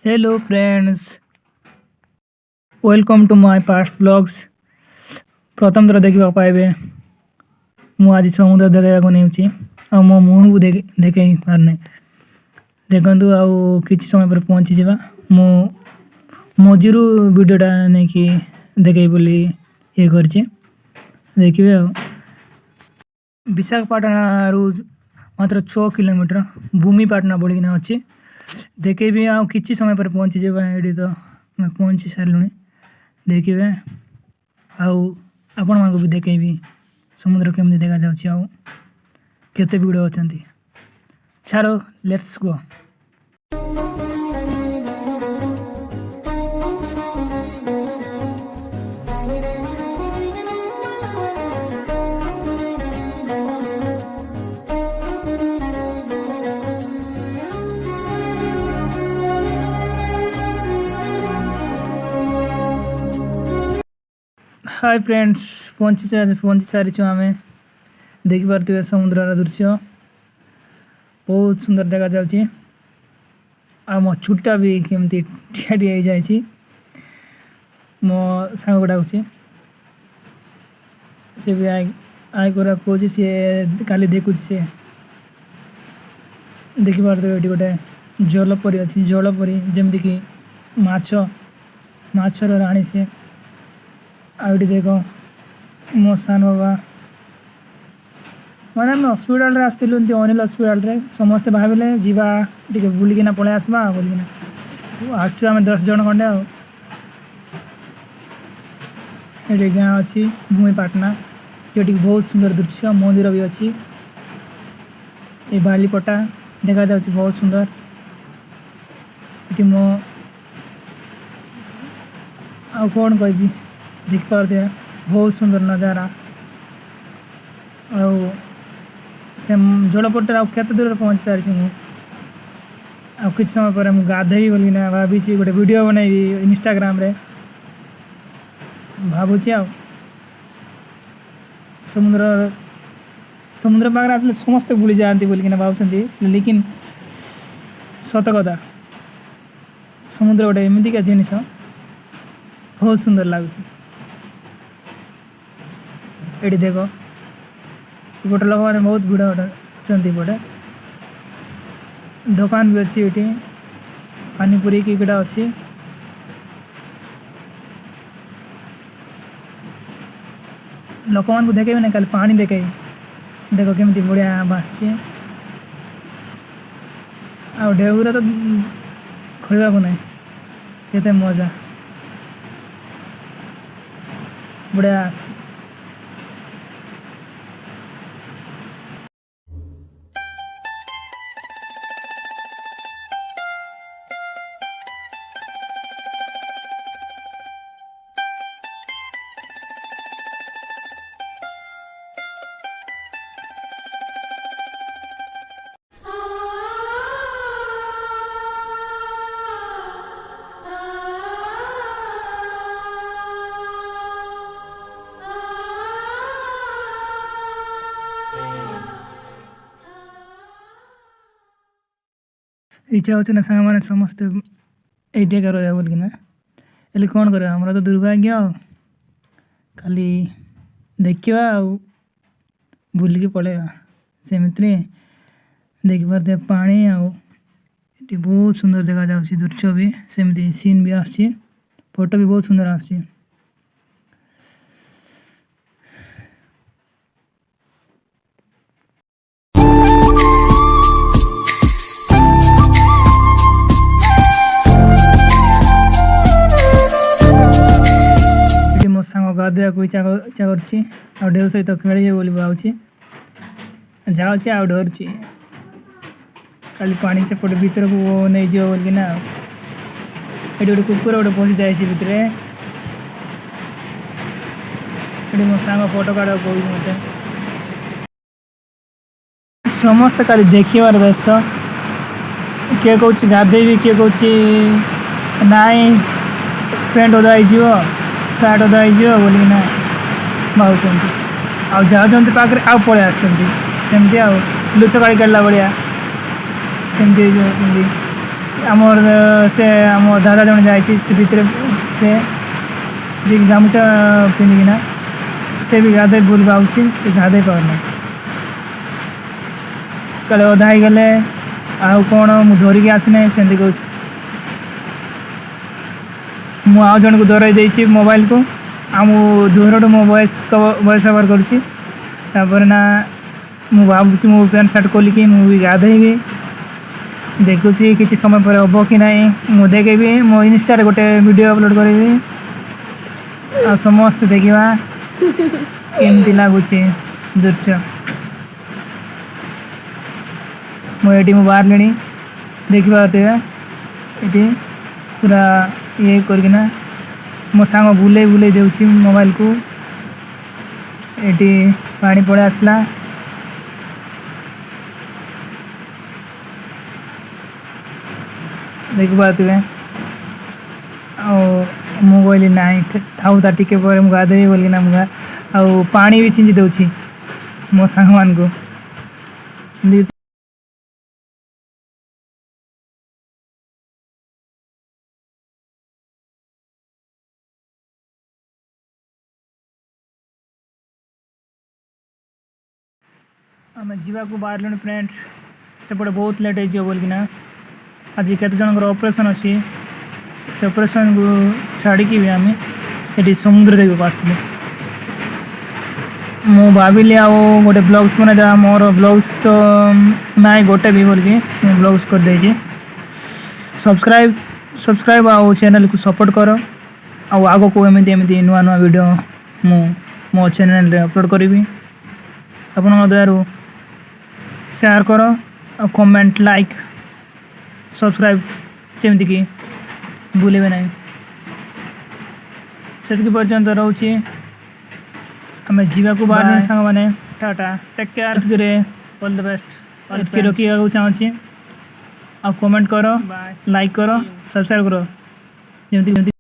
Hello friends, welcome to my past vlogs. ପ୍ରଥମ ଥର ଦେଖିବାକୁ ପାଇବେ ମୁଁ ଆଜି ସମୁଦ୍ର ଦେଖାଇବାକୁ ନେଉଛି ଆଉ ମୋ ମୁହଁକୁ ଦେଖାଇ ପାରୁନାହିଁ। ଦେଖନ୍ତୁ ଆଉ କିଛି ସମୟ ପରେ ପହଞ୍ଚିଯିବା। ମୁଁ ମଝିରୁ ଭିଡ଼ିଓଟା ନେଇକି ଦେଖାଇ ବୋଲି ଇଏ କରିଛି, ଦେଖିବେ ଆଉ। ବିଶାଖାପାଟଣାରୁ ମାତ୍ର 6 କିଲୋମିଟର ଭୂମିପାଟଣା ବୋଳିକିନା ଅଛି। ଦେଖେଇବି ଆଉ କିଛି ସମୟ ପରେ ପହଞ୍ଚିଯିବା। ଏଇଠି ତ ଆମେ ପହଞ୍ଚି ସାରିଲୁଣି, ଦେଖିବେ ଆଉ ଆପଣମାନଙ୍କୁ ବି ଦେଖେଇବି ସମୁଦ୍ର କେମିତି ଦେଖାଯାଉଛି ଆଉ କେତେ ଭିଡ଼ ଅଛନ୍ତି। ଛାଡ଼, ଲେଟ୍ସ ଗୋ। हाय फ्रेंड्स, पहुँची सारी आमे देखिपे समुद्र दृश्य बहुत सुंदर देखा जाउछि। आ मो छुट्टा भी केमती ठिया हो जाए। मो सांग डाकुछि, से भी आई कर कौच सी काली देखुच। सी देखिपे ये गोटे जलपरी अच्छी, जलपरी जमती कि माछर राणी से आउटी। देख मो सान बाबा मैंने आम हस्पिटाल आसलु अनिल हस्पिटाल समस्ते भाविले जीवा टे बुलिकिना पलि आसवा बोलिकिना आम 10 जन खंडे। ये गाँ अच्छी भूमिपाटना, ये बहुत सुंदर दृश्य। मंदिर भी अच्छी, ये बालीपटा देखा जाउछि बहुत सुंदर। ये मो आ कौन कहि देखिपे बहुत सुंदर नजारा। और से जलपट आते दूर पहुँच सारी मुझे आ कि समय पर मुझे गाधेबी बोली भावी गोटे वीडियो बनैबी इंस्टाग्राम रे भावुची। आ समुद्र पाखे आसले समस्ते भूली जाती बोलिकिना भावुंती, लेकिन सत कथा समुद्र गोटे एमतीका जिनिस बहुत सुंदर लगुच। ये देख गोटे लोक मैंने बहुत भिड़ अच्छा पटे दुकान भी अच्छी, ये पानीपुरी की गड़ा अच्छी। लोक मान देखे ना खाली पानी देखे, देख केमती बढ़िया भासी। आ ढेउर तो कहवाक ना केते मजा बढ़िया। इच्छा होना सांग मैंने समस्ते ये रहा बोलिकिना, हेल्ले कौन कर हमारा तो दुर्भाग्य खाली देखा बुलिकी पलैया सेमती देखिपारे पानी आटी बहुत सुंदर देखा जाउछि। दृश्य भी सेमती सीन भी आसी, फोटो भी बहुत सुंदर आसी। मो सांग गाधोया को इच्छा कर ढेउ सहित खेलिए बोली भावुची जाऊँगी आ डरुची खाली पानी सेपटे भीतर को नहीं जाओ बोलिकिना। ये गोटे कुकुर गोटे पशि जाए भितर। ये मो सांग फोटो काढ़ कह मत समस्त खाली देखार व्यस्त। किए कौच गाधेबी, किए कौच नाई पेंट ओदा हो सार्ट ओदा हो बोलिकिना भावुं। आ जाऊँच पाखे आउ पलि आसमती लुच गाड़ी काढ़ला भाया सेमती आमर से आम दादा जन जाए से भितर से जी गामुचा पिंधिकिना से भी गाधे भूल पाऊँ से गाधे पारना कल अधा ही गले आउ कौन मु धरिकी आसीना से कहूँ मु आउ जन को धरई देछि मोबाइल को आम दूर मो वॉइस कवर कर ना मु भावुँ मो पैंट सार्ट खोलिकी मुझे गाधेबी देखुची किसी समय पर हम कि ना मु देखेबी मो इनस्टा गोटे वीडियो अपलोड करी आ समस्त देखा केमती लगुच दृश्य मुझे मु बाहर लेनी देखिए ये पूरा ये करना मो सांग बुले बुले देउछि मोबाइल को ये पानी पड़े आसला देख पाते मोबाइल ना था टिके मुझे गाधे बोलिना मुझे आउ पानी भी चिंजी दूसरी मो सांग मान को आम जावाक बाहर लुणी फ्रेंड्स सेपटे बहुत लेट हो बोलना आज केत जन ऑपरेशन अच्छी से ऑपरेशन को छाड़ी भी आम ये समुद्र देखा आसती मु भाविली आ गोटे ब्लॉग्स बना मोर ब्लॉग्स तो ना गोटे भी बोल के ब्लॉग्स कर दे सब्सक्राइब आ चैनल को सपोर्ट कर आग को एमती एमती नुआ नुआ वीडियो मो चैनल रे अपलोड करी आपण दयारू शेयर कर कमेंट लाइक सब्सक्राइब जमती कि भूलें ना से पर्यंत रोचे आम जावाक बाहर सांग मैंने tata take care all the best ये रखा चाहूँगी आ कमेंट कर लाइक कर सब्सक्राइब कर जमती